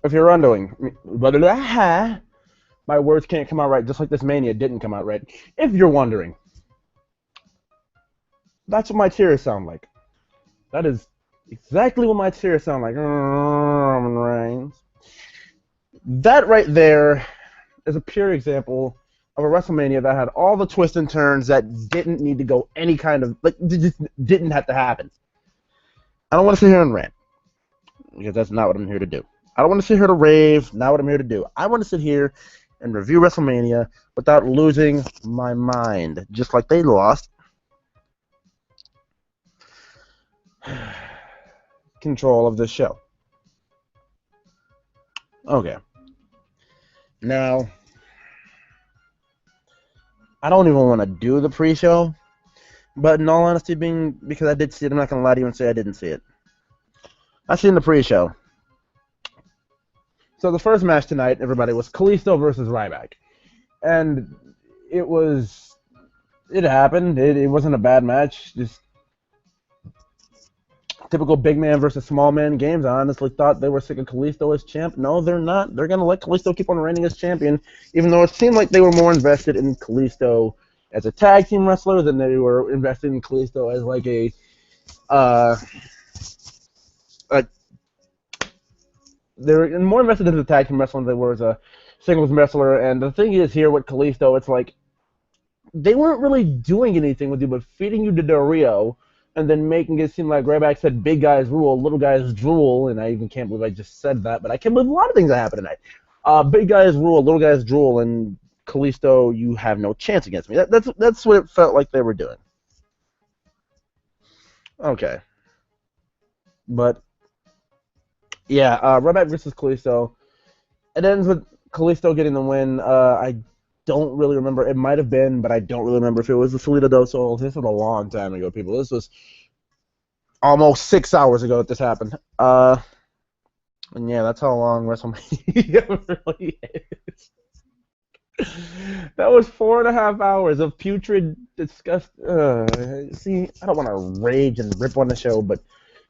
If you're wondering, my words can't come out right, just like this Mania didn't come out right. If you're wondering, that's what my tears sound like. That is exactly what my tears sound like. Roman Reigns. That right there is a pure example of a WrestleMania that had all the twists and turns that didn't need to go any kind of, like, just didn't have to happen. I don't want to sit here and rant, because that's not what I'm here to do. I don't want to sit here to rave, not what I'm here to do. I want to sit here and review WrestleMania without losing my mind, just like they lost control of this show. Okay. Now, I don't even want to do the pre-show, but in all honesty, because I did see it, I'm not going to lie to you and say I didn't see it. I seen the pre-show. So the first match tonight, everybody, was Kalisto versus Ryback. And it happened. It wasn't a bad match. Just typical big man versus small man games. I honestly thought they were sick of Kalisto as champ. No, they're not. They're going to let Kalisto keep on reigning as champion, even though it seemed like they were more invested in Kalisto as a tag team wrestler than they were invested in Kalisto as like they were more invested in the tag team wrestling than they were as a singles wrestler. And the thing is here with Kalisto, it's like they weren't really doing anything with you but feeding you to Del Rio and then making it seem like Ryback said big guys rule, little guys drool, and I even can't believe I just said that, but I can't believe a lot of things that happened tonight. Big guys rule, little guys drool, and Kalisto, you have no chance against me. That's what it felt like they were doing. Okay. But yeah, Ryback versus Kalisto. It ends with Kalisto getting the win. I don't really remember. It might have been, but I don't really remember if it was the Salida dos Sols. This was a long time ago, people. This was almost 6 hours ago that this happened. And yeah, that's how long WrestleMania really is. That was 4.5 hours of putrid, disgust. See, I don't want to rage and rip on the show, but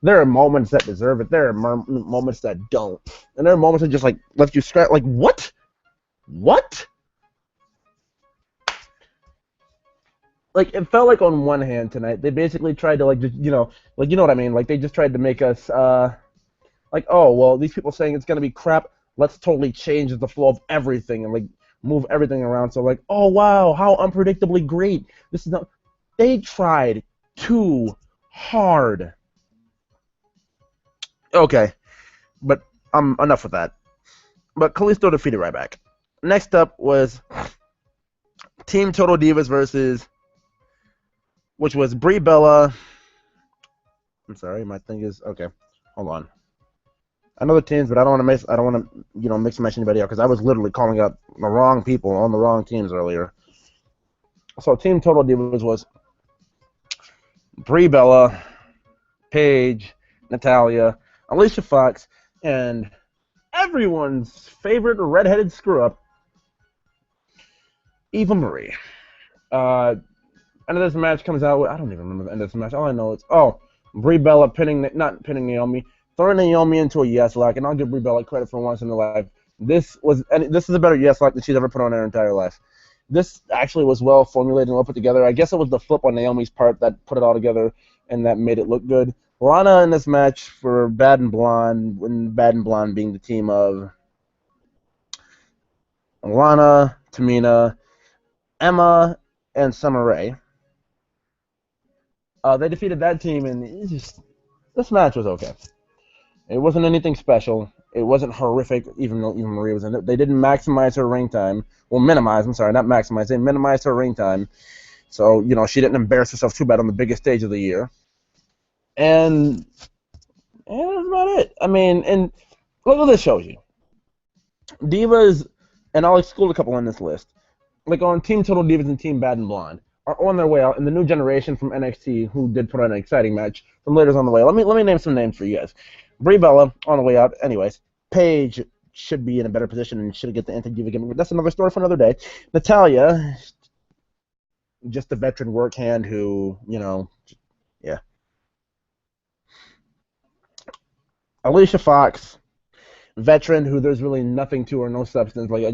there are moments that deserve it. There are moments that don't. And there are moments that just, like, left you scratch. Like, what? What? Like, it felt like on one hand tonight, they basically tried to, like, just, you know what I mean? Like, they just tried to make us, like, oh, well, these people saying it's going to be crap, let's totally change the flow of everything and, like, move everything around. So, like, oh, wow, how unpredictably great. This is not... They tried too hard. Okay, but enough with that. But Kalisto defeated Ryback. Next up was Team Total Divas versus, which was Brie Bella. I'm sorry, my thing is okay. Hold on. I know the teams, but I don't want to mix and match anybody out because I was literally calling out the wrong people on the wrong teams earlier. So Team Total Divas was Brie Bella, Paige, Natalya, Alicia Fox, and everyone's favorite redheaded screw-up, Eva Marie. End of this match comes out with, I don't even remember the end of this match. All I know is, Brie Bella not pinning Naomi, throwing Naomi into a yes lock, and I'll give Brie Bella credit for once in her life. This is a better yes lock than she's ever put on her entire life. This actually was well formulated and well put together. I guess it was the flip on Naomi's part that put it all together and that made it look good. Lana in this match for Bad and Blonde, and Bad and Blonde being the team of Lana, Tamina, Emma, and Summer Rae. They defeated that team, and this match was okay. It wasn't anything special. It wasn't horrific, even though even Maria was in it. They didn't maximize her ring time. Well, minimize. I'm sorry, not maximize. They minimized her ring time. So, she didn't embarrass herself too bad on the biggest stage of the year. And that's about it. I mean, and look what this shows you. Divas, and I'll exclude a couple on this list, like on Team Total Divas and Team Bad and Blonde, are on their way out, and the new generation from NXT, who did put on an exciting match, from later's on the way. Let me name some names for you guys. Brie Bella on the way out. Anyways, Paige should be in a better position and should get the anti-diva gimmick, but that's another story for another day. Natalya, just a veteran work hand who, yeah. Alicia Fox, veteran who there's really nothing to or no substance. I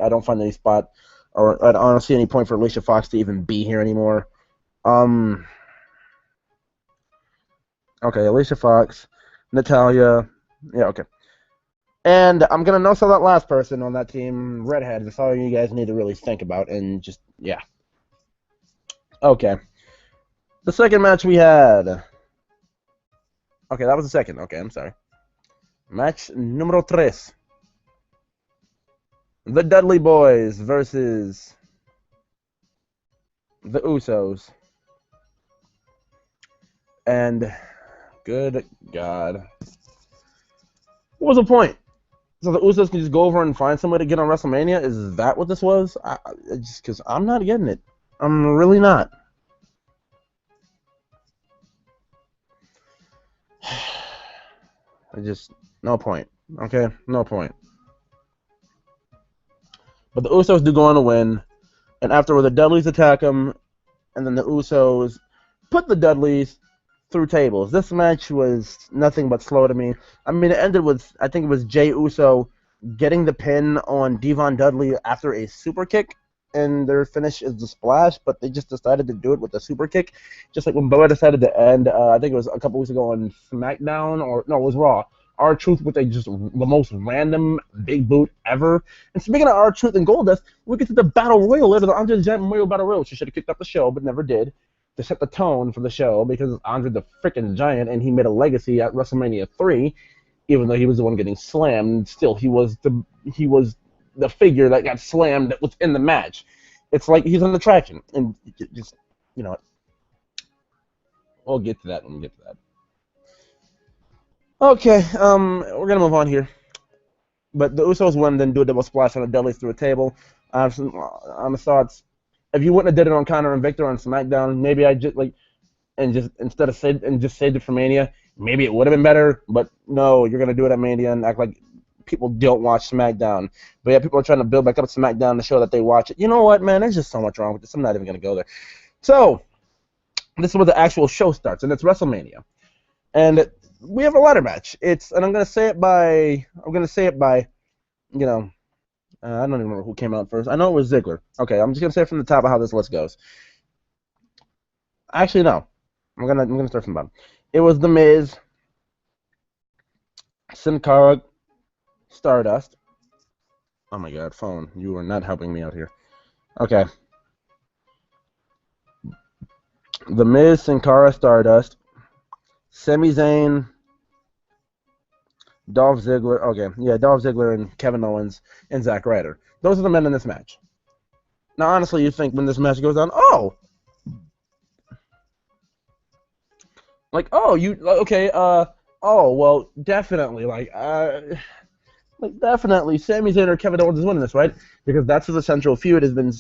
don't find any spot, or I don't see any point for Alicia Fox to even be here anymore. Okay, Alicia Fox, Natalya, yeah, okay. And I'm gonna no-sell that last person on that team, Redhead. That's all you guys need to really think about, and just yeah. Okay. The second match we had. Okay, that was the second. Okay, I'm sorry. Match numero tres. The Dudley Boys versus the Usos. And good God. What was the point? So the Usos can just go over and find somebody to get on WrestleMania? Is that what this was? Just because I'm not getting it. I'm really not. No point. Okay? No point. But the Usos do go on to win. And afterward, the Dudleys attack them. And then the Usos put the Dudleys through tables. This match was nothing but slow to me. I mean, it ended with, I think it was Jey Uso getting the pin on Devon Dudley after a super kick. And their finish is the splash, but they just decided to do it with a super kick. Just like when Boa decided to end, I think it was a couple weeks ago on SmackDown, or no, it was Raw. R-Truth with the most random big boot ever. And speaking of R-Truth and Goldust, we get to the Battle Royal later, the Andre the Giant Memorial Battle Royal. She should have kicked off the show, but never did, to set the tone for the show, because Andre the freaking Giant, and he made a legacy at WrestleMania 3, even though he was the one getting slammed. Still, he was the figure that got slammed that was in the match. It's like he's an attraction, and just, we'll get to that when we get to that. Okay, we're gonna move on here. But the Usos won, then do a double splash on the Dudleys through a table. On the thoughts, if you wouldn't have did it on Conor and Victor on SmackDown, maybe I just instead of saved it for Mania, maybe it would have been better. But no, you're gonna do it at Mania and act like people don't watch SmackDown. But yeah, people are trying to build back up SmackDown to show that they watch it. You know what, man? There's just so much wrong with this. I'm not even gonna go there. So this is where the actual show starts, and it's WrestleMania, and we have a ladder match. And I'm gonna say it by, I don't even remember who came out first. I know it was Ziggler. Okay, I'm just gonna say from the top of how this list goes. Actually, no. I'm gonna start from the bottom. It was The Miz, Sin Cara, Stardust. Oh my God, phone! You are not helping me out here. Okay. The Miz, Sin Cara, Stardust, Sami Zayn, Dolph Ziggler. Okay, yeah, Dolph Ziggler and Kevin Owens and Zack Ryder. Those are the men in this match. Now, honestly, you think when this match goes on, well, definitely, definitely, Sami Zayn or Kevin Owens is winning this, right? Because that's what the central feud has been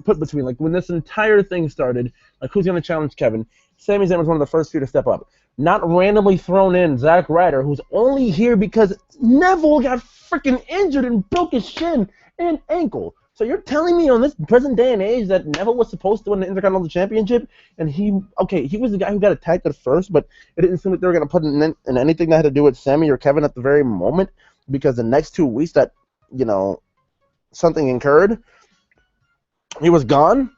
put between. Like when this entire thing started, who's gonna challenge Kevin? Sami Zayn was one of the first few to step up. Not randomly thrown in Zack Ryder, who's only here because Neville got freaking injured and broke his shin and ankle. So you're telling me on this present day and age that Neville was supposed to win the Intercontinental Championship, and he was the guy who got attacked at first, but it didn't seem like they were going to put in anything that had to do with Sammy or Kevin at the very moment, because the next 2 weeks that, something incurred, he was gone?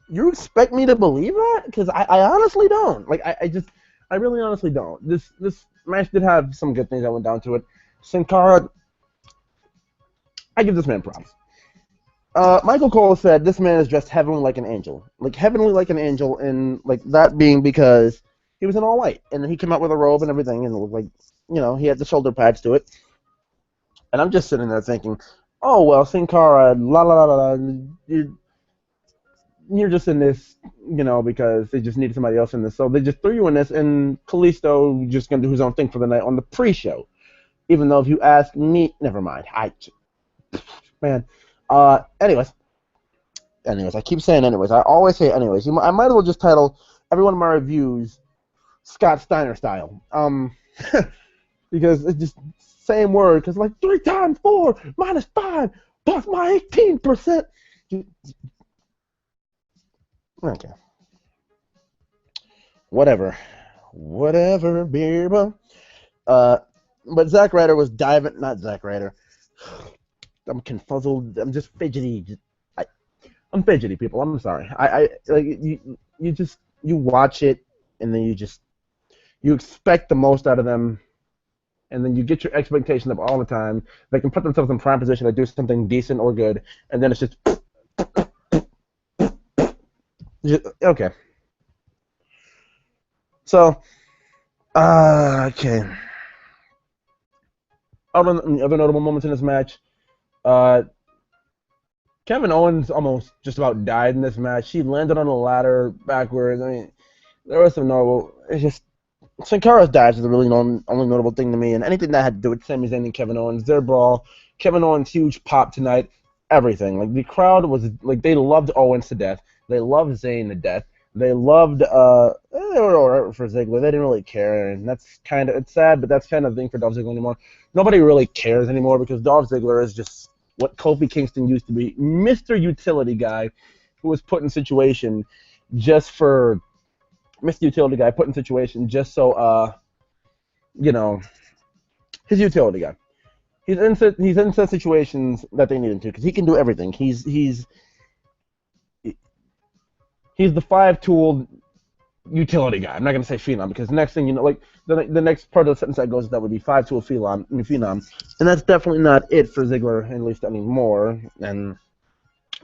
You expect me to believe that? Because I honestly don't. Like, I really honestly don't. This match did have some good things that went down to it. Sin Cara, I give this man props. Michael Cole said this man is dressed heavenly like an angel. Like, heavenly like an angel, and, like, that being because he was in all white. And then he came out with a robe and everything, and it looked like, he had the shoulder pads to it. And I'm just sitting there thinking, oh, well, Sin Cara, la la la la, you're just in this, because they just needed somebody else in this. So they just threw you in this, and Kalisto just going to do his own thing for the night on the pre-show. Even though if you ask me, never mind. Man. Anyways, I keep saying anyways. I always say anyways. I might as well just title every one of my reviews Scott Steiner style. Because it's just same word. Because like 3 times 4 minus 5 plus my 18%. Okay. Whatever, beer. But Zack Ryder was diving. Not Zack Ryder. I'm confuzzled. I'm just fidgety. I'm fidgety, people. I'm sorry. I like you watch it, and then you expect the most out of them, and then you get your expectation up all the time. They can put themselves in prime position to do something decent or good, and then it's just okay. So, okay. Other notable moments in this match. Kevin Owens almost just about died in this match. He landed on a ladder backwards. I mean, there was some notable. It's just Sin Cara's dive is the really only notable thing to me, and anything that had to do with Sami Zayn and Kevin Owens, their brawl, Kevin Owens' huge pop tonight, everything. Like, the crowd was like, they loved Owens to death. They loved Zayn to death. They loved. They were alright for Ziggler. They didn't really care, and it's sad, but that's kind of the thing for Dolph Ziggler anymore. Nobody really cares anymore because Dolph Ziggler is just what Kofi Kingston used to be, Mr. Utility Guy, who was put in situation just for Mr. Utility Guy, put in situation just so his utility guy. He's in such situations that they need him to because he can do everything. He's the 5-tooled utility guy. I'm not gonna say phenom because next thing you know, like the next part of the sentence that goes that would be 5-tool phenom, and that's definitely not it for Ziggler, at least anymore. And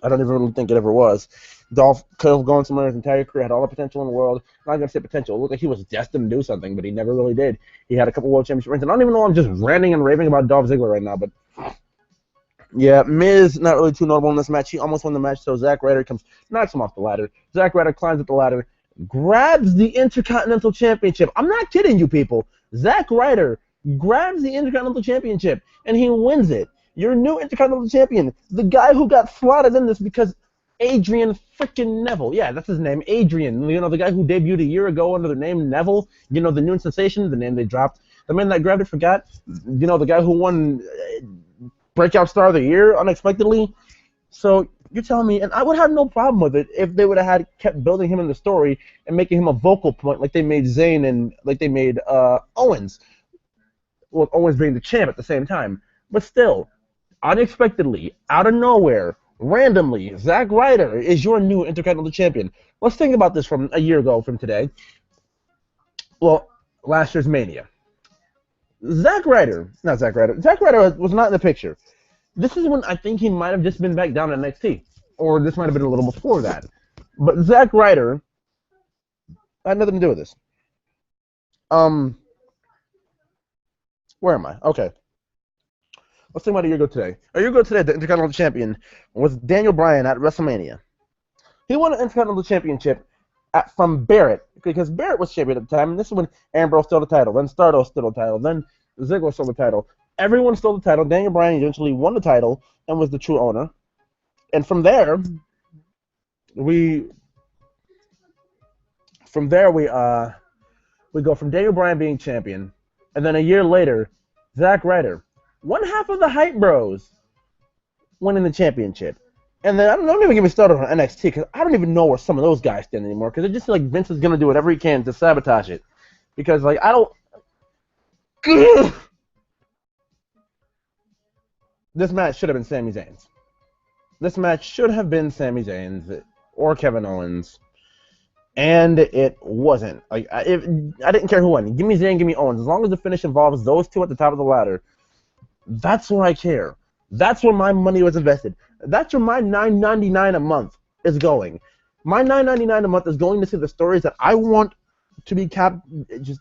I don't even really think it ever was. Dolph could have gone somewhere his entire career, had all the potential in the world. I'm not gonna say potential. It looked like he was destined to do something, but he never really did. He had a couple world championship rings, and I don't even know. I'm just ranting and raving about Dolph Ziggler right now, but. Yeah, Miz, not really too notable in this match. He almost won the match, so Zack Ryder knocks him off the ladder. Zack Ryder climbs up the ladder, grabs the Intercontinental Championship. I'm not kidding you, people. Zack Ryder grabs the Intercontinental Championship, and he wins it. Your new Intercontinental Champion, the guy who got slotted in this because Adrian freaking Neville. Yeah, that's his name, Adrian. The guy who debuted a year ago under the name Neville. The new sensation, the name they dropped. The man that grabbed it forgot. The guy who won Breakout Star of the Year unexpectedly. So you're telling me, and I would have no problem with it if they would have kept building him in the story and making him a vocal point like they made Zayn and like they made Owens. Well, Owens being the champ at the same time. But still, unexpectedly, out of nowhere, randomly, Zack Ryder is your new Intercontinental Champion. Let's think about this from a year ago from today. Well, last year's Mania. Zack Ryder was not in the picture. This is when I think he might have just been back down at NXT. Or this might have been a little before that. But Zack Ryder had nothing to do with this. Where am I? Okay. Let's think about a year ago today. A year ago today, the Intercontinental Champion was Daniel Bryan at WrestleMania. He won an Intercontinental Championship from Barrett, because Barrett was champion at the time, and this is when Ambrose stole the title, then Stardust stole the title, then Ziggler stole the title. Everyone stole the title. Daniel Bryan eventually won the title and was the true owner. And from there, we go from Daniel Bryan being champion, and then a year later, Zack Ryder, one half of the Hype Bros, winning the championship. And then don't even get me started on NXT because I don't even know where some of those guys stand anymore because it just like Vince is gonna do whatever he can to sabotage it because like I don't. This match should have been Sami Zayn's. This match should have been Sami Zayn's or Kevin Owens, and it wasn't. Like I didn't care who won. Give me Zayn, give me Owens. As long as the finish involves those two at the top of the ladder, that's where I care. That's where my money was invested. That's where my $9.99 a month is going. My $9.99 a month is going to see the stories that I want to be capped. Just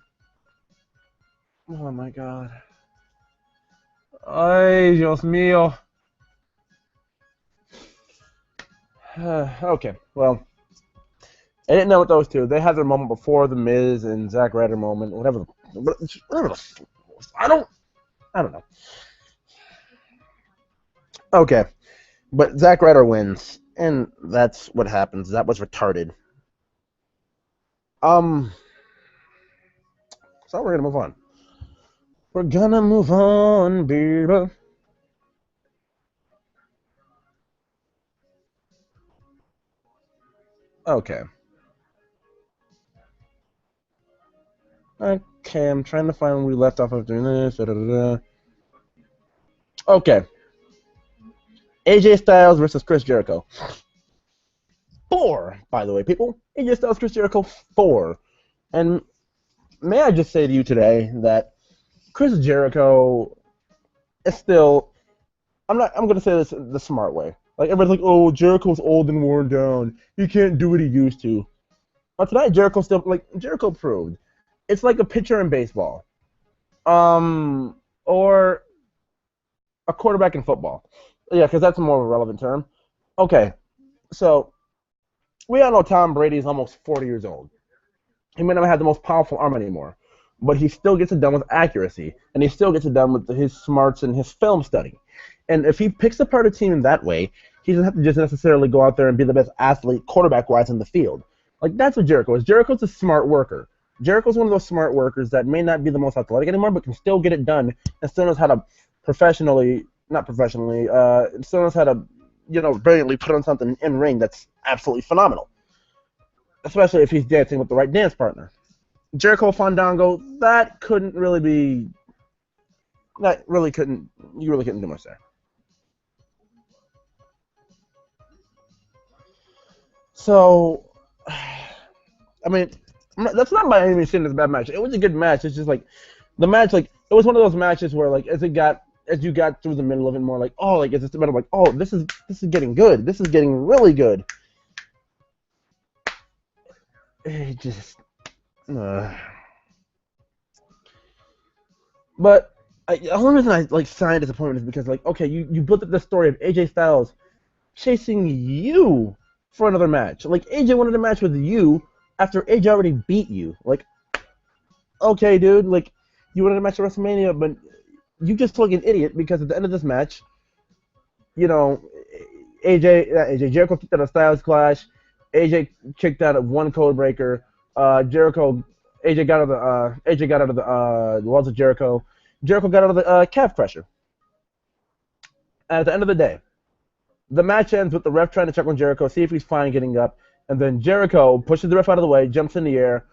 oh my god. Ay, Dios mío. Okay, well, I didn't know what those two. They had their moment before the Miz and Zack Ryder moment, whatever. Whatever. I don't. I don't know. Okay, but Zack Ryder wins, and that's what happens. That was retarded. Um. So we're gonna move on. We're gonna move on, baby. Okay. Okay, I'm trying to find where we left off of doing this. Da, da, da, da. Okay. AJ Styles versus Chris Jericho. 4, by the way, people. AJ Styles, Chris Jericho, 4. And may I just say to you today that Chris Jericho is still. I'm gonna say this the smart way. Like everybody's like, oh, Jericho's old and worn down. He can't do what he used to. But tonight, Jericho proved. It's like a pitcher in baseball, or a quarterback in football. Yeah, because that's a more relevant term. Okay, so we all know Tom Brady is almost 40 years old. He may not have the most powerful arm anymore, but he still gets it done with accuracy, and he still gets it done with his smarts and his film study. And if he picks apart a team in that way, he doesn't have to just necessarily go out there and be the best athlete quarterback-wise in the field. Like, that's what Jericho is. Jericho's a smart worker. Jericho's one of those smart workers that may not be the most athletic anymore, but can still get it done and still knows how to not professionally, still knows how to, brilliantly put on something in ring that's absolutely phenomenal, especially if he's dancing with the right dance partner. Jericho Fandango, that couldn't really be. That really couldn't. You really couldn't do much there. So, I mean, that's not by any means saying it's a bad match. It was a good match. It's just like the match, like it was one of those matches where, like, as you got through the middle of it, more like, oh, like it's just a matter of like, oh, this is getting good. This is getting really good. It just. Uh, But the only reason I like signed disappointment is because like okay, you built up the story of AJ Styles chasing you for another match. Like AJ wanted a match with you after AJ already beat you. Like okay, dude, like you wanted a match at WrestleMania, but you just look an idiot because at the end of this match, you know, AJ Jericho kicked out of Styles Clash, AJ kicked out of one code breaker, Jericho AJ got out of the walls of Jericho. Jericho got out of the calf pressure. And at the end of the day, the match ends with the ref trying to check on Jericho, see if he's fine getting up, and then Jericho pushes the ref out of the way, jumps in the air,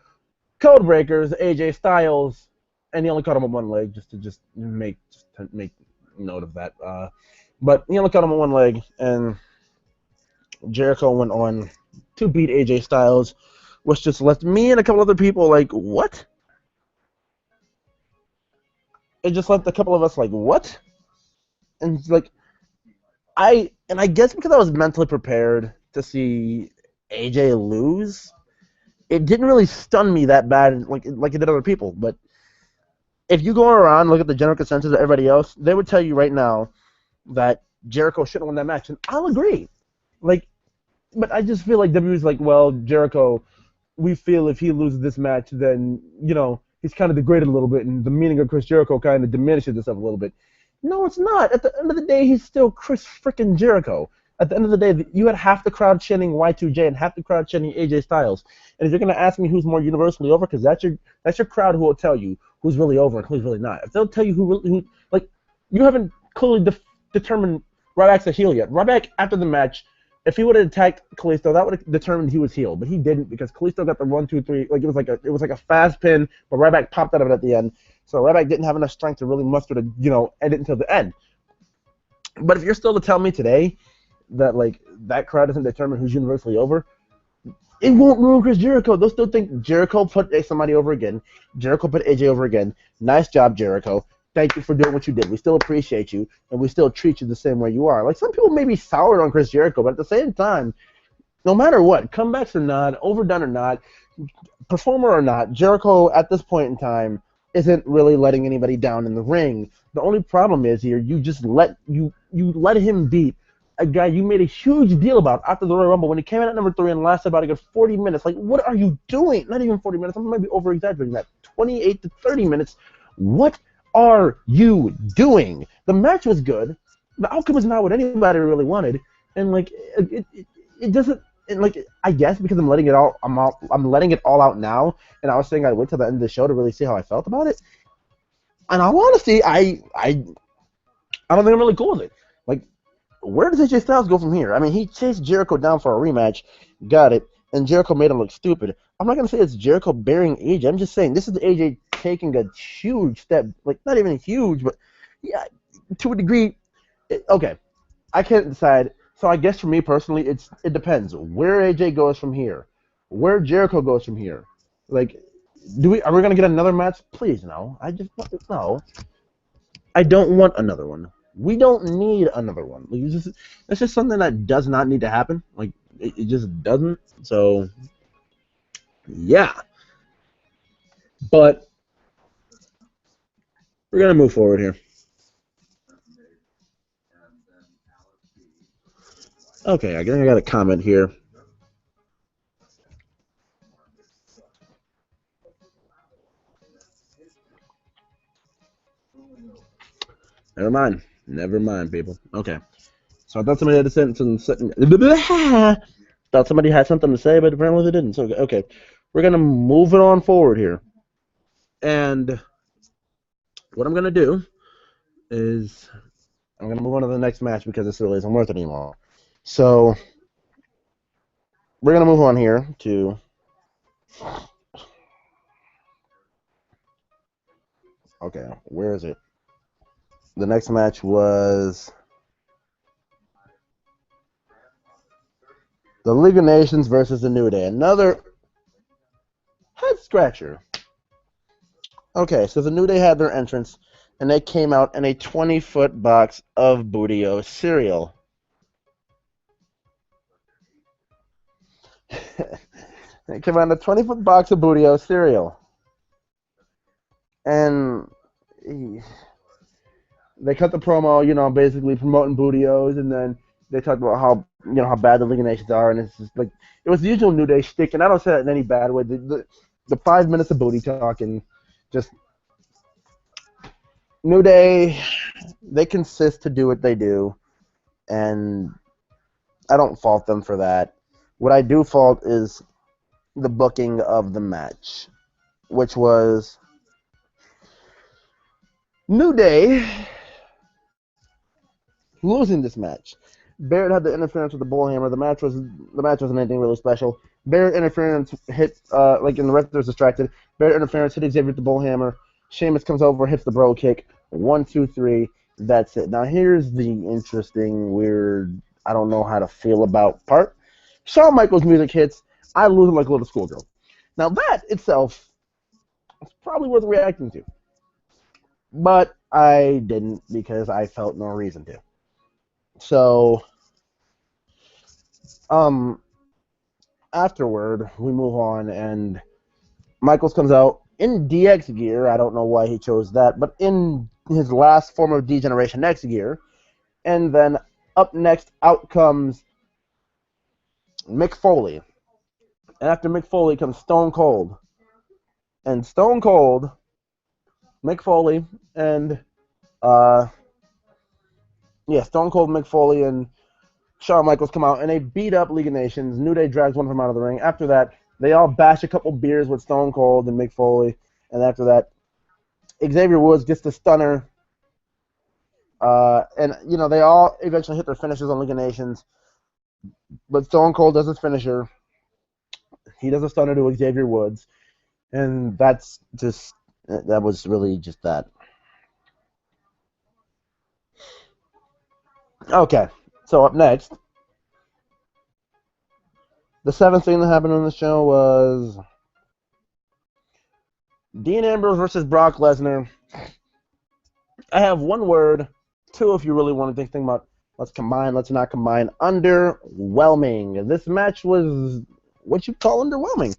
code breakers, AJ Styles, and he only caught him with one leg just to make note of that. But he only caught him with one leg, and Jericho went on to beat AJ Styles, which just left me and a couple other people like, what? It just left a couple of us like, what? And like, I guess because I was mentally prepared to see AJ lose, it didn't really stun me that bad like it did other people. But if you go around and look at the general consensus of everybody else, they would tell you right now that Jericho should have won that match, and I'll agree. Like, but I just feel like WWE's like, well, Jericho, we feel if he loses this match, then he's kind of degraded a little bit, and the meaning of Chris Jericho kind of diminishes itself a little bit. No, it's not. At the end of the day, he's still Chris freaking Jericho. At the end of the day, you had half the crowd chanting Y2J and half the crowd chanting AJ Styles. And if you're gonna ask me who's more universally over, because that's your crowd who will tell you who's really over and who's really not. If they'll tell you who like you haven't clearly determined Ryback's a heel yet. Ryback after the match If he would have attacked Kalisto, that would have determined he was healed, but he didn't because Kalisto got the 1-2-3. Like it was like a fast pin, but Ryback popped out of it at the end. So Ryback didn't have enough strength to really muster to end it until the end. But if you're still to tell me today that like that crowd doesn't determine who's universally over, it won't ruin Chris Jericho. They'll still think Jericho put somebody over again. Jericho put AJ over again. Nice job, Jericho. Thank you for doing what you did. We still appreciate you, and we still treat you the same way you are. Like, some people may be soured on Chris Jericho, but at the same time, no matter what, comebacks or not, overdone or not, performer or not, Jericho at this point in time isn't really letting anybody down in the ring. The only problem is here you just let him beat a guy you made a huge deal about after the Royal Rumble when he came in at number 3 and lasted about a good 40 minutes. Like, what are you doing? Not even 40 minutes. I might be over-exaggerating that. 28 to 30 minutes. What are you doing? The match was good. The outcome is not what anybody really wanted, and like it doesn't. And like, I guess because I'm letting it all out now, and I was saying I'd wait till the end of the show to really see how I felt about it. And I want to see. I don't think I'm really cool with it. Like, where does AJ Styles go from here? I mean, he chased Jericho down for a rematch, got it, and Jericho made him look stupid. I'm not gonna say it's Jericho burying AJ. I'm just saying this is the AJ taking a huge step, like not even huge, but yeah, to a degree. Okay, I can't decide. So I guess for me personally, it depends where AJ goes from here, where Jericho goes from here. Like, are we gonna get another match? Please no. No. I don't want another one. We don't need another one. Like, it's just something that does not need to happen. Like, it just doesn't. So yeah. But we're gonna move forward here. Okay, I got a comment here. Never mind, people. Okay. So I thought somebody had something. Thought somebody had something to say, but apparently they didn't. So okay, we're gonna move it on forward here, and what I'm gonna do is I'm gonna move on to the next match because this really isn't worth it anymore. So we're gonna move on here to. Okay, where is it? The next match was the League of Nations versus the New Day. Another head scratcher. Okay, so the New Day had their entrance, and they came out in a 20-foot box of Bootio cereal. They came out in a 20-foot box of Bootio cereal. And they cut the promo, basically promoting Bootios, and then they talked about how bad the League of Nations are, and it's just like it was the usual New Day shtick, and I don't say that in any bad way. The 5 minutes of booty talk and just New Day, they consist to do what they do, and I don't fault them for that. What I do fault is the booking of the match, which was New Day losing this match. Barrett had the interference with the bullhammer. The match wasn't anything really special. Barrett interference hit like in the rest was distracted. Barrett interference hit Xavier with the bullhammer. Sheamus comes over, hits the bro kick. 1, 2, 3. That's it. Now here's the interesting, weird, I don't know how to feel about part. Shawn Michaels music hits. I lose like a little schoolgirl. Now that itself is probably worth reacting to. But I didn't because I felt no reason to. So, afterward, we move on, and Michaels comes out in DX gear. I don't know why he chose that, but in his last form of D-Generation X gear. And then up next, out comes Mick Foley. And after Mick Foley comes Stone Cold. And Stone Cold, Mick Foley, and Stone Cold, Mick Foley, and Shawn Michaels come out, and they beat up League of Nations. New Day drags one of them out of the ring. After that, they all bash a couple beers with Stone Cold and Mick Foley. And after that, Xavier Woods gets the stunner. And, they all eventually hit their finishes on League of Nations. But Stone Cold does his finisher. He does a stunner to Xavier Woods, and that was really just that. Okay, so up next, the seventh thing that happened on the show was Dean Ambrose versus Brock Lesnar. I have one word, two if you really want to think about. Let's combine, let's not combine. Underwhelming. This match was what you call underwhelming.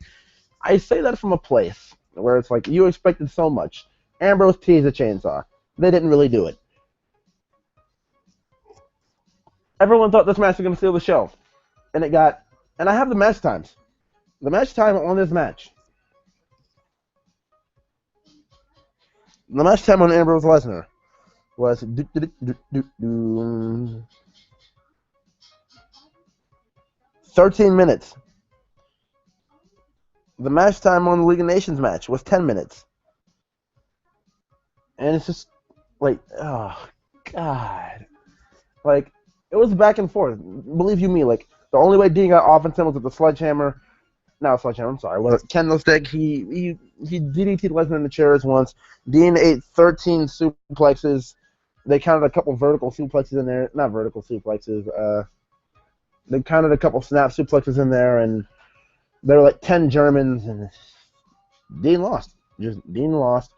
I say that from a place where it's like you expected so much. Ambrose teased a chainsaw. They didn't really do it. Everyone thought this match was going to steal the show. And it got. And I have the match times. The match time on this match. The match time on Ambrose Lesnar was 13 minutes. The match time on the League of Nations match was 10 minutes. And it's just like, oh, God. Like, it was back and forth. Believe you me, like, the only way Dean got off on him was with the sledgehammer. No, sledgehammer, I'm sorry. Was it candlestick? He DDT'd Lesnar in the chairs once. Dean ate 13 suplexes. They counted a couple vertical suplexes in there. Not vertical suplexes. They counted a couple snap suplexes in there, and there were like 10 Germans, and Dean lost. Dean lost.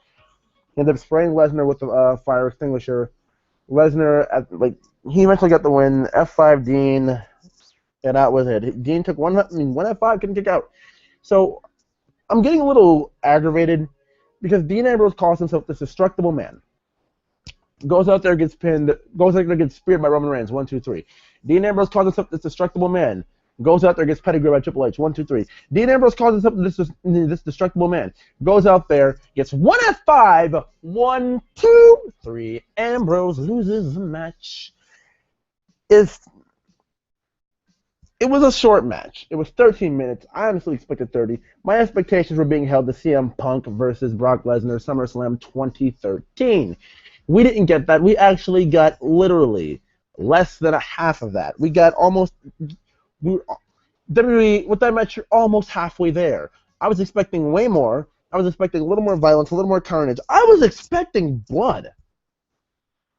He ended up spraying Lesnar with the fire extinguisher. Lesnar, he eventually got the win. F5 Dean, and that was it. Dean took one F5, couldn't kick out. So I'm getting a little aggravated because Dean Ambrose calls himself this destructible man. Goes out there, gets pinned, goes out there, gets speared by Roman Reigns. 1, 2, 3. Dean Ambrose calls himself this destructible man. Goes out there, gets pedigreed by Triple H. 1, 2, 3. Dean Ambrose calls himself this destructible man. Goes out there, gets one F5. 1, 2, 3. Ambrose loses the match. It was a short match. It was 13 minutes. I honestly expected 30. My expectations were being held to CM Punk versus Brock Lesnar SummerSlam 2013. We didn't get that. We got literally less than a half of that. We got almost... WWE, with that match, you're almost halfway there. I was expecting way more. I was expecting a little more violence, a little more carnage. I was expecting blood.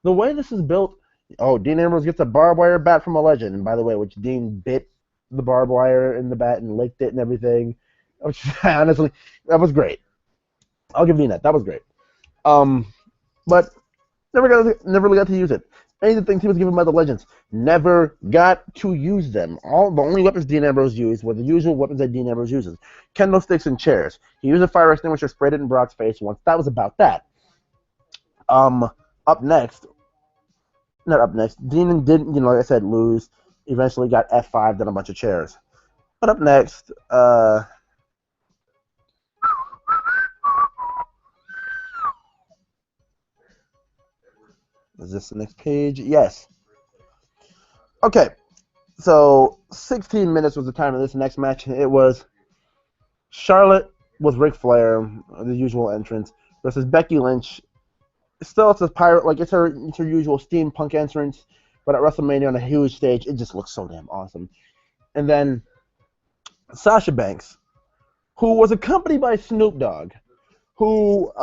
The way this is built... Oh, Dean Ambrose gets a barbed wire bat from a legend. And by the way, which Dean bit the barbed wire in the bat and licked it and everything. Which, honestly, that was great. I'll give Dean that. That was great. But never really got to use it. Any of the things he was given by the legends, never got to use them. The only weapons Dean Ambrose used were the usual weapons that Dean Ambrose uses. Candlesticks and chairs. He used a fire extinguisher, sprayed it in Brock's face once. That was about that. Not up next. Dean didn't, like I said, lose. Eventually got F5'd on a bunch of chairs. But up next, is this the next page? Yes. Okay. So 16 minutes was the time of this next match. It was Charlotte with Ric Flair, the usual entrance, versus Becky Lynch. Still, it's a pirate, it's her usual steampunk entrance, but at WrestleMania on a huge stage, it just looks so damn awesome. And then Sasha Banks, who was accompanied by Snoop Dogg, who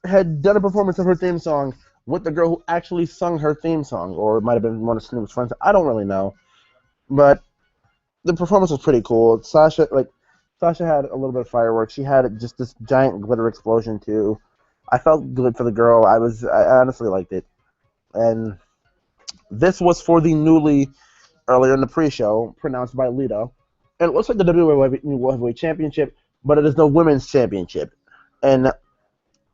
had done a performance of her theme song with the girl who actually sung her theme song, or it might have been one of Snoop's friends. I don't really know, but the performance was pretty cool. Sasha had a little bit of fireworks. She had just this giant glitter explosion too. I felt good for the girl. I honestly liked it. And this was for the newly, earlier in the pre-show, pronounced by Lita. And it looks like the WWE Heavyweight Championship, but it is the Women's Championship. And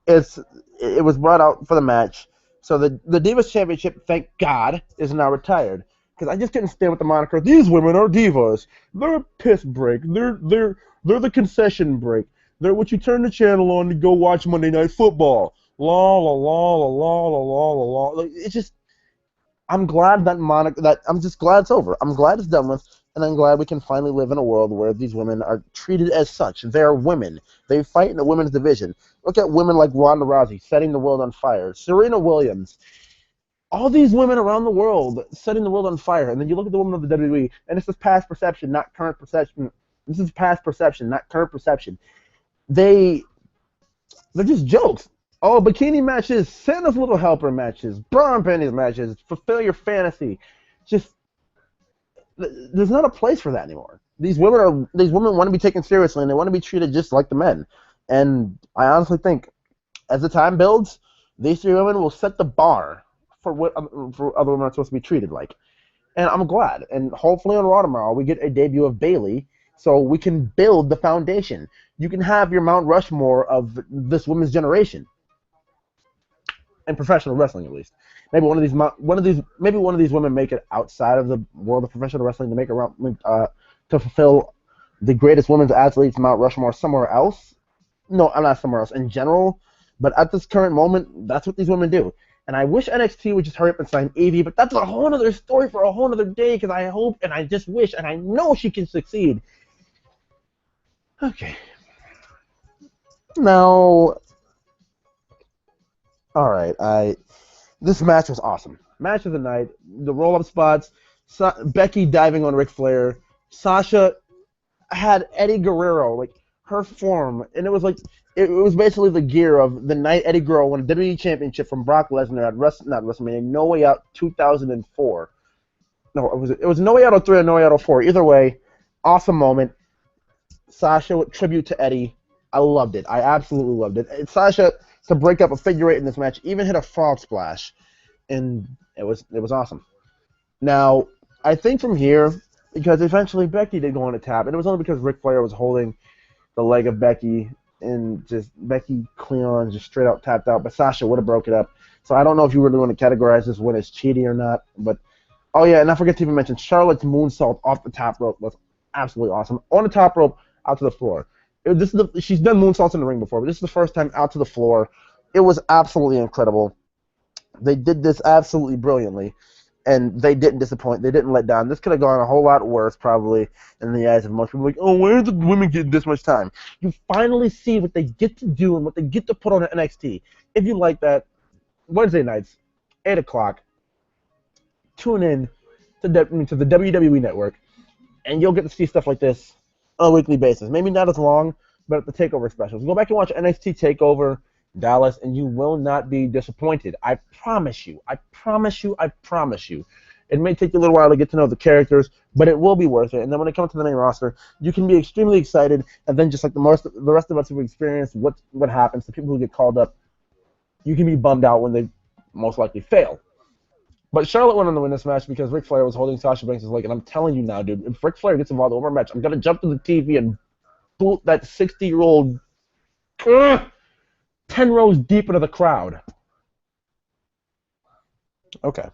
it was brought out for the match. So the Divas Championship, thank God, is now retired. Because I just couldn't stand with the moniker, these women are divas. They're a piss break. They're the concession break. They're what you turn the channel on to go watch Monday Night Football. La la la la la la la la la. It's just, I'm glad I'm just glad it's over. I'm glad it's done with, and I'm glad we can finally live in a world where these women are treated as such. They're women. They fight in the women's division. Look at women like Ronda Rousey setting the world on fire. Serena Williams. All these women around the world setting the world on fire, and then you look at the women of the WWE, and this is past perception, not current perception. This is past perception, not current perception. They're just jokes. Oh, bikini matches, Santa's Little Helper matches, bra and panties matches, fulfill your fantasy. Just there's not a place for that anymore. These women want to be taken seriously, and they want to be treated just like the men. And I honestly think, as the time builds, these three women will set the bar for what for other women are supposed to be treated like. And I'm glad. And hopefully on Raw tomorrow we get a debut of Bayley, so we can build the foundation. You can have your Mount Rushmore of this women's generation, in professional wrestling at least. Maybe one of these women make it outside of the world of professional wrestling to make around to fulfill the greatest women's athletes Mount Rushmore somewhere else. No, I'm not somewhere else in general. But at this current moment, that's what these women do. And I wish NXT would just hurry up and sign Evie, but that's a whole other story for a whole other day, because I hope and I just wish and I know she can succeed. Okay. Now, all right, this match was awesome. Match of the night, the roll-up spots, Becky diving on Ric Flair, Sasha had Eddie Guerrero, like her form, and it was basically the gear of the night Eddie Guerrero won a WWE Championship from Brock Lesnar at not WrestleMania, No Way Out 2004. No, it was No Way Out 03 or No Way Out 04. Either way, awesome moment. Sasha tribute to Eddie. I loved it. I absolutely loved it. And Sasha to break up a figure eight in this match, even hit a frog splash, and it was awesome. Now, I think from here, because eventually Becky did go on a tap, and it was only because Ric Flair was holding the leg of Becky, and just Becky Cleon just straight out tapped out, but Sasha would have broke it up. So I don't know if you really want to categorize this win as cheating or not, but oh yeah, and I forget to even mention Charlotte's moonsault off the top rope was absolutely awesome. On the top rope, out to the floor. She's done moonsaults in the ring before, but this is the first time out to the floor. It was absolutely incredible. They did this absolutely brilliantly, and they didn't disappoint. They didn't let down. This could have gone a whole lot worse, probably, in the eyes of most people. Like, oh, where are the women getting this much time? You finally see what they get to do and what they get to put on NXT. If you like that, Wednesday nights, 8 o'clock, tune in to the WWE Network, and you'll get to see stuff like this on a weekly basis. Maybe not as long, but at the TakeOver specials. Go back and watch NXT TakeOver Dallas, and you will not be disappointed. I promise you. I promise you. I promise you. It may take you a little while to get to know the characters, but it will be worth it. And then when it comes to the main roster, you can be extremely excited, and then just like the rest of us who've experienced what happens, the people who get called up, you can be bummed out when they most likely fail. But Charlotte went on to win this match because Ric Flair was holding Sasha Banks' leg, and I'm telling you now, dude, if Ric Flair gets involved in one more match, I'm going to jump to the TV and boot that 60-year-old 10 rows deep into the crowd. Okay.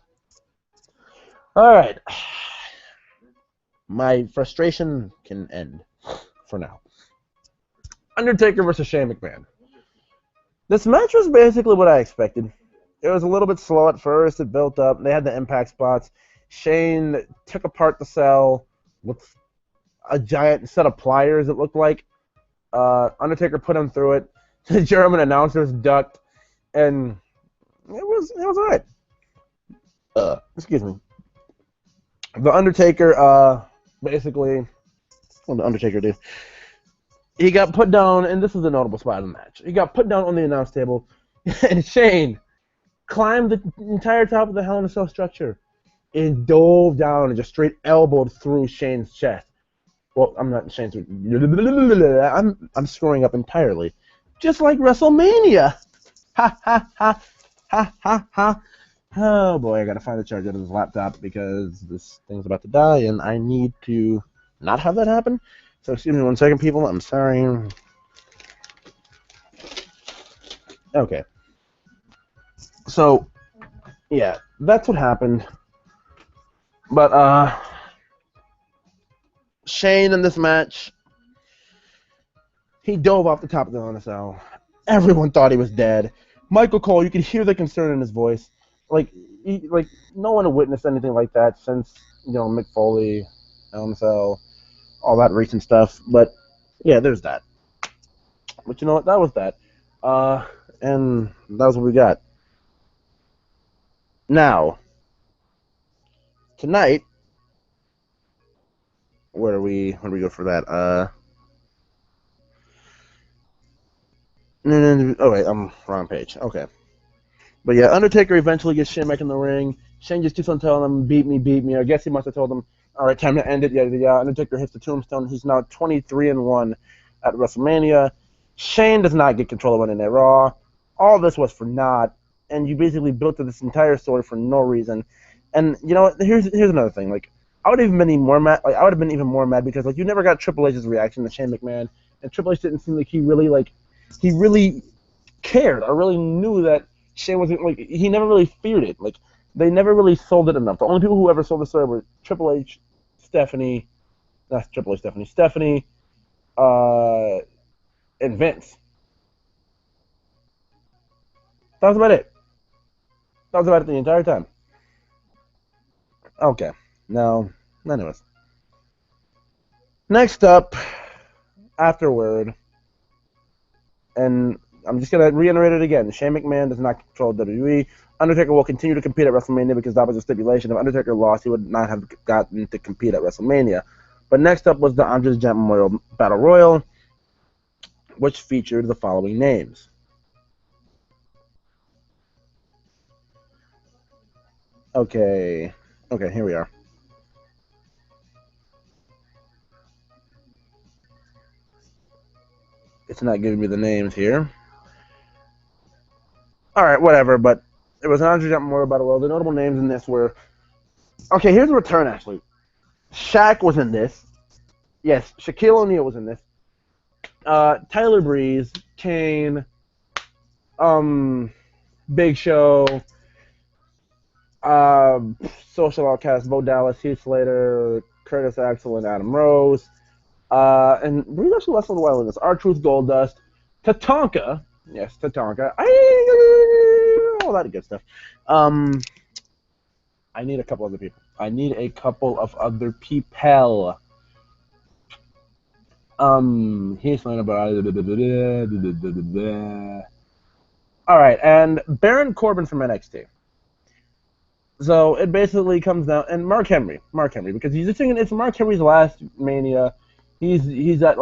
All right. My frustration can end for now. Undertaker versus Shane McMahon. This match was basically what I expected. It was a little bit slow at first. It built up. They had the impact spots. Shane took apart the cell with a giant set of pliers, it looked like. Undertaker put him through it. The German announcers ducked, and it was all right. Excuse me. The Undertaker, basically, what did the Undertaker do? He got put down, and this is a notable spot in the match. He got put down on the announce table, and Shane climbed the entire top of the Hell in a Cell structure and dove down and just straight elbowed through Shane's chest. Well, I'm not Shane's. I'm screwing up entirely. Just like WrestleMania. Ha, ha, ha, ha, ha, ha. Oh, boy, I got to find the charger of this laptop because this thing's about to die, and I need to not have that happen. So, excuse me 1 second, people. I'm sorry. Okay. So, yeah, that's what happened. But, Shane in this match, he dove off the top of the NSL. Everyone thought he was dead. Michael Cole, you could hear the concern in his voice. Like no one had witnessed anything like that since, Mick Foley, NSL, all that recent stuff. But, yeah, there's that. But you know what? That was that. And that was what we got. Now, tonight, where do we go for that? No. Oh wait, I'm wrong page. Okay. But yeah, Undertaker eventually gets Shane back in the ring. Shane just keeps on telling him, beat me. I guess he must have told him, all right, time to end it. Yeah. Undertaker hits the tombstone. He's now 23-1 at WrestleMania. Shane does not get control of Monday Night Raw. All this was for naught, and you basically built this entire story for no reason. And you know what? Here's another thing. Like, I would have been even more mad. Like, I would have been even more mad because you never got Triple H's reaction to Shane McMahon, and Triple H didn't seem like he really cared. I really knew that Shane wasn't he never really feared it. Like, they never really sold it enough. The only people who ever sold the story were Triple H, Stephanie, not Triple H, Stephanie, uh, and Vince. That was about it. That was about it the entire time. Okay. Now, anyways. Next up, afterward, and I'm just going to reiterate it again. Shane McMahon does not control WWE. Undertaker will continue to compete at WrestleMania because that was a stipulation. If Undertaker lost, he would not have gotten to compete at WrestleMania. But next up was the Andre the Giant Memorial Battle Royal, which featured the following names. Okay, here we are. It's not giving me the names here. All right, whatever, but it was an Andre the Giant Memorial Battle Royal. The notable names in this were... Okay, here's the return, actually. Shaq was in this. Yes, Shaquille O'Neal was in this. Tyler Breeze, Kane, Big Show, Social Outcast, Bo Dallas, Heath Slater, Curtis Axel, and Adam Rose. And Breeze actually wrestled a while in this. R-Truth, Goldust, Tatanka. Yes, Tatanka. All that good stuff. I need a couple other people. He's learning about. All right, and Baron Corbin from NXT. So it basically comes down, and Mark Henry, because he's just thinking it's Mark Henry's last Mania. He's at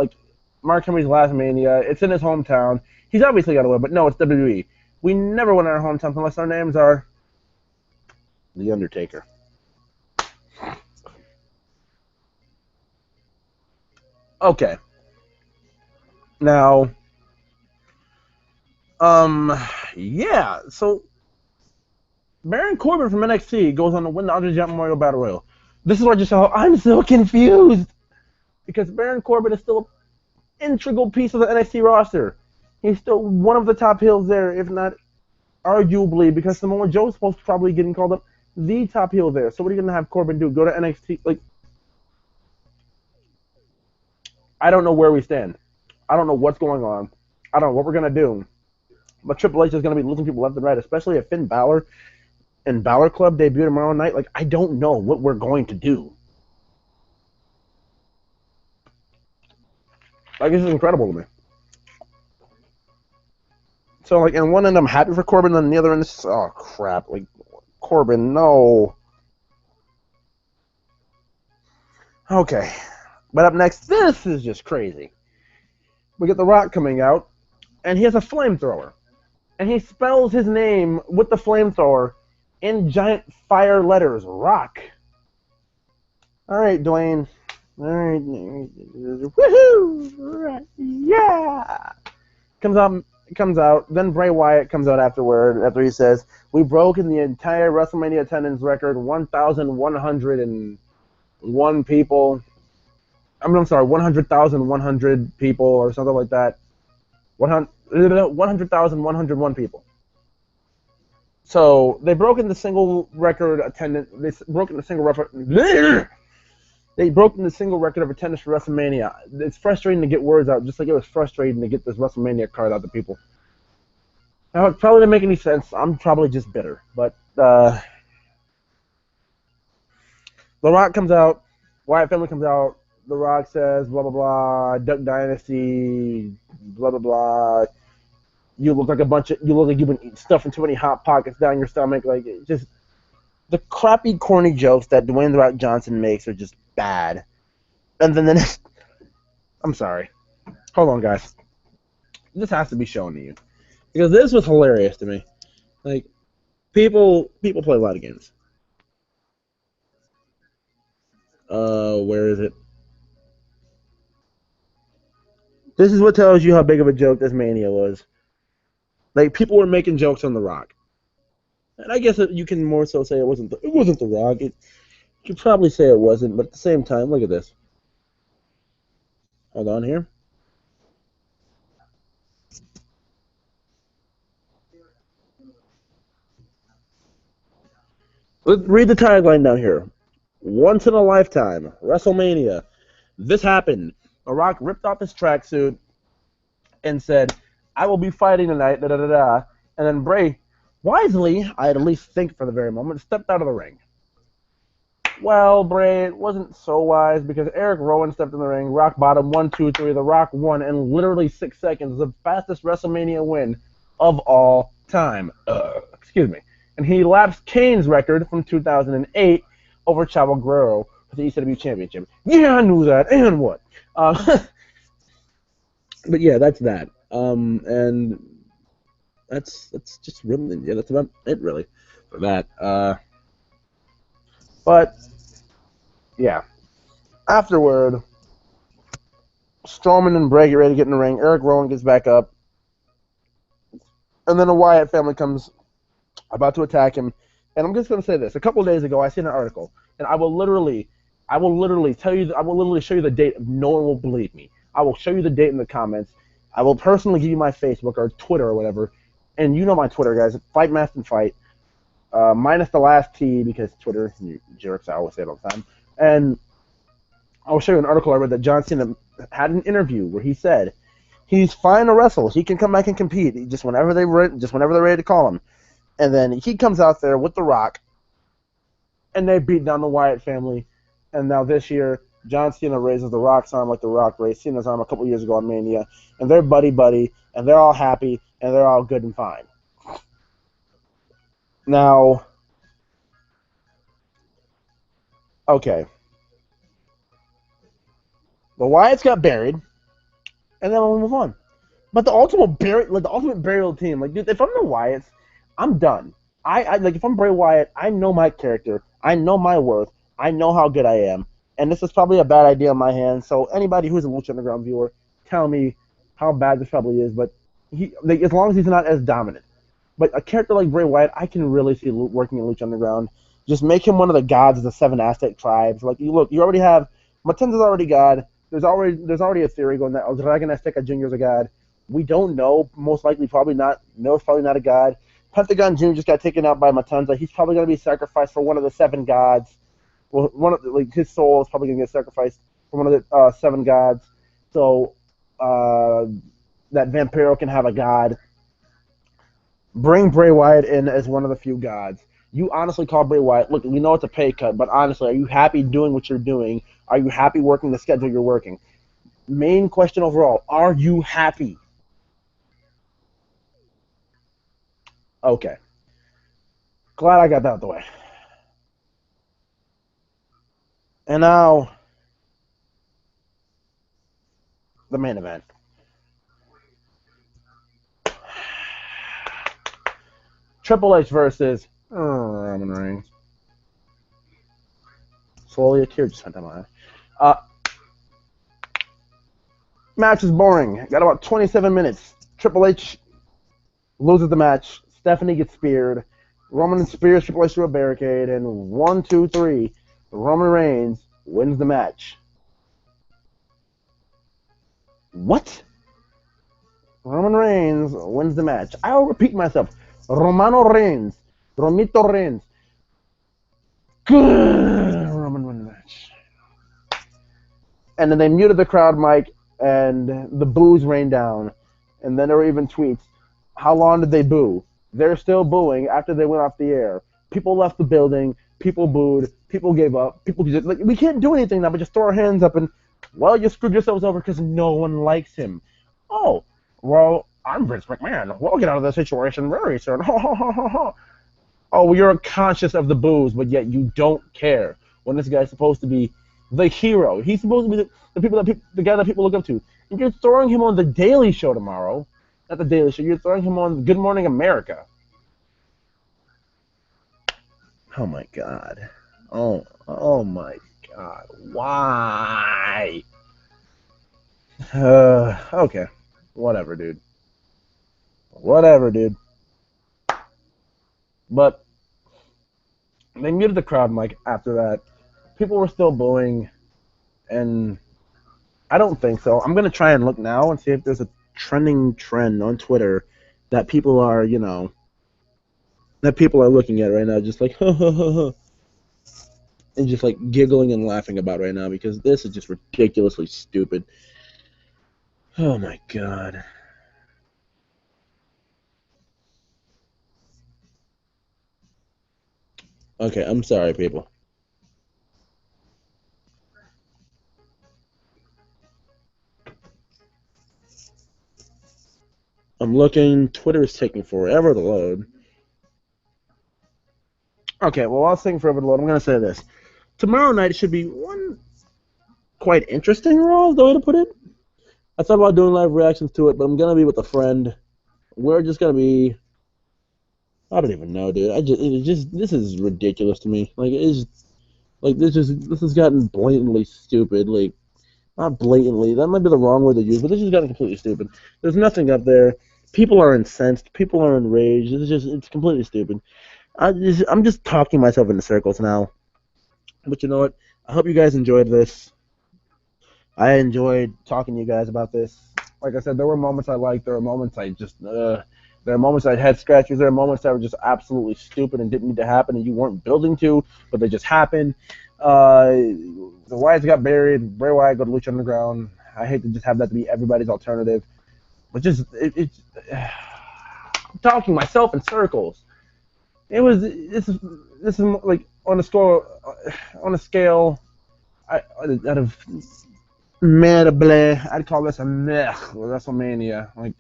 Mark Henry's last Mania. It's in his hometown. He's obviously got to win, but no, it's WWE. We never win in our hometowns unless our names are The Undertaker. Okay. Now, yeah. So Baron Corbin from NXT goes on to win the Andre the Giant Memorial Battle Royal. This is where I just saw I'm so confused because Baron Corbin is still an integral piece of the NXT roster. He's still one of the top heels there, if not arguably, because Samoa Joe's supposed to probably getting called up the top heel there. So what are you gonna have Corbin do? Go to NXT? I don't know where we stand. I don't know what's going on. I don't know what we're gonna do. But Triple H is gonna be losing people left and right, especially if Finn Balor and Balor Club debut tomorrow night. I don't know what we're going to do. This is incredible to me. So, in one end I'm happy for Corbin, and the other end is, oh, crap. Corbin, no. Okay. But up next, this is just crazy. We get The Rock coming out, and he has a flamethrower. And he spells his name with the flamethrower in giant fire letters, Rock. All right, Dwayne. All right. Woohoo! Yeah! Comes out. Then Bray Wyatt comes out after he says, we broke in the entire WrestleMania attendance record, 1,101 people. I'm sorry, 100,100 people or something like that. 100,101 people. So they broke in the single record attendance. They broke in the single record. They broke in the single record of attendance for WrestleMania. It's frustrating to get words out, just like it was frustrating to get this WrestleMania card out to people. Now, it probably didn't make any sense. I'm probably just bitter. But The Rock comes out. Wyatt family comes out. The Rock says, blah, blah, blah, Duck Dynasty, blah, blah, blah. You look like you've been stuffing too many Hot Pockets down your stomach. The crappy, corny jokes that Dwayne The Rock Johnson makes are just bad. And then the next, I'm sorry. Hold on, guys. This has to be shown to you because this was hilarious to me. Like people play a lot of games. Where is it? This is what tells you how big of a joke this Mania was. Like people were making jokes on The Rock, and I guess you can more so say it wasn't The Rock. You could probably say it wasn't, but at the same time, look at this. Hold on here. Read the tagline down here. Once in a lifetime, WrestleMania. This happened. The Rock ripped off his tracksuit and said, "I will be fighting tonight." Da da da da. And then Bray, wisely, I at least think for the very moment, stepped out of the ring. Well, Bray, it wasn't so wise because Eric Rowan stepped in the ring, Rock bottom, 1, 2, 3. The Rock won in literally 6 seconds, the fastest WrestleMania win of all time. Excuse me. And he lapsed Kane's record from 2008 over Chavo Guerrero for the ECW Championship. Yeah, I knew that. And what? But yeah, that's that. And that's just really, yeah, that's about it really for that. But yeah, afterward, Strowman and Bray get ready to get in the ring. Eric Rowan gets back up, and then the Wyatt family comes about to attack him. And I'm just going to say this: a couple of days ago, I seen an article, and I will literally tell you, I will literally show you the date. No one will believe me. I will show you the date in the comments. I will personally give you my Facebook or Twitter or whatever, and you know my Twitter, guys. Fight Master Fight, minus the last T because Twitter, you jerks, I always say it all the time. And I will show you an article I read that John Cena had an interview where he said he's fine to wrestle. He can come back and compete just whenever they're ready to call him. And then he comes out there with The Rock, and they beat down the Wyatt family. And now this year, John Cena raises The Rock's arm like The Rock raised Cena's arm a couple years ago on Mania. And they're buddy-buddy, and they're all happy, and they're all good and fine. Now, okay. The Wyatts got buried, and then we'll move on. But the ultimate burial team, like, dude, if I'm the Wyatts, I'm done. I like if I'm Bray Wyatt, I know my character, I know my worth, I know how good I am, and this is probably a bad idea on my hands. So anybody who's a Lucha Underground viewer, tell me how bad this probably is. But as long as he's not as dominant. But a character like Bray Wyatt, I can really see working in Lucha Underground. Just make him one of the gods of the 7 Aztec tribes. Like you already have Matanza's already God. There's already a theory going that El Dragon Azteca Jr. is a god. We don't know. Most likely, probably not. Mil's probably not a god. Pentagon Jr. just got taken out by Matanza. He's probably going to be sacrificed for one of the 7 gods. Well, his soul is probably going to get sacrificed for one of the 7 gods. So that Vampiro can have a god. Bring Bray Wyatt in as one of the few gods. You honestly call Bray Wyatt, look, we know it's a pay cut, but honestly, are you happy doing what you're doing? Are you happy working the schedule you're working? Main question overall, are you happy? Okay. Glad I got that out of the way. And now, the main event. Triple H versus Roman Reigns. Slowly a tear just went down my eye. Match is boring. Got about 27 minutes. Triple H loses the match. Stephanie gets speared. Roman spears Triple H through a barricade. And 1, 2, 3, Roman Reigns wins the match. What? Roman Reigns wins the match. I will repeat myself. Romano Reigns. Romito Reigns. Good. Roman won the match. And then they muted the crowd mic, and the boos rained down. And then there were even tweets. How long did they boo? They're still booing after they went off the air. People left the building. People booed. People gave up. People just, like, we can't do anything now but just throw our hands up and, well, you screwed yourselves over because no one likes him. Oh, well, I'm Vince McMahon. We'll get out of this situation very soon. Oh, well, you're conscious of the booze, but yet you don't care. When this guy's supposed to be the hero, he's supposed to be the guy that people look up to. And you're throwing him on the Daily Show tomorrow. Not the Daily Show. You're throwing him on Good Morning America. Oh my God. Oh my God. Why? Okay. Whatever, dude. Whatever, dude. But they muted the crowd mic after that. People were still booing, and I don't think so. I'm gonna try and look now and see if there's a trending trend on Twitter that people are, that people are looking at right now, just like and just like giggling and laughing about right now because this is just ridiculously stupid. Oh my God. Okay, I'm sorry, people. I'm looking. Twitter is taking forever to load. Okay, well, while it's taking forever to load, I'm going to say this. Tomorrow night should be one quite interesting Raw, is the way to put it. I thought about doing live reactions to it, but I'm going to be with a friend. We're just going to be... I don't even know, dude. This is ridiculous to me. Like, it's... Like, this has gotten blatantly stupid. Like, not blatantly. That might be the wrong word to use, but this has gotten completely stupid. There's nothing up there. People are incensed. People are enraged. It's completely stupid. I'm just talking myself into circles now. But you know what? I hope you guys enjoyed this. I enjoyed talking to you guys about this. Like I said, there were moments I liked. There were moments I just... there are moments I had head scratches. There are moments that were just absolutely stupid and didn't need to happen and you weren't building to, but they just happened. The Wyatts got buried. Bray Wyatt go to Lucha Underground. I hate to just have that to be everybody's alternative. But just... I'm talking myself in circles. This is like on a scale out of meh to bleh, I'd call this a meh WrestleMania. Like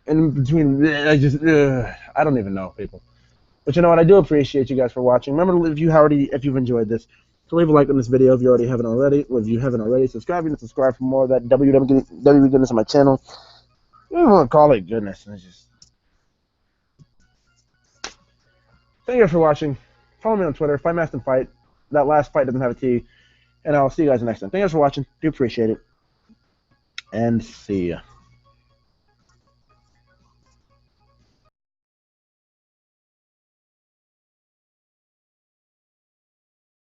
in between, I don't even know, people. But you know what? I do appreciate you guys for watching. Remember, if you've enjoyed this, to leave a like on this video if you already haven't already. Or if you haven't already, subscribe for more of that WWE goodness on my channel. I don't want to call it goodness. It's just... Thank you guys for watching. Follow me on Twitter. Fight Master Fight. That last fight doesn't have a T. And I'll see you guys next time. Thank you guys for watching. Do appreciate it. And see ya.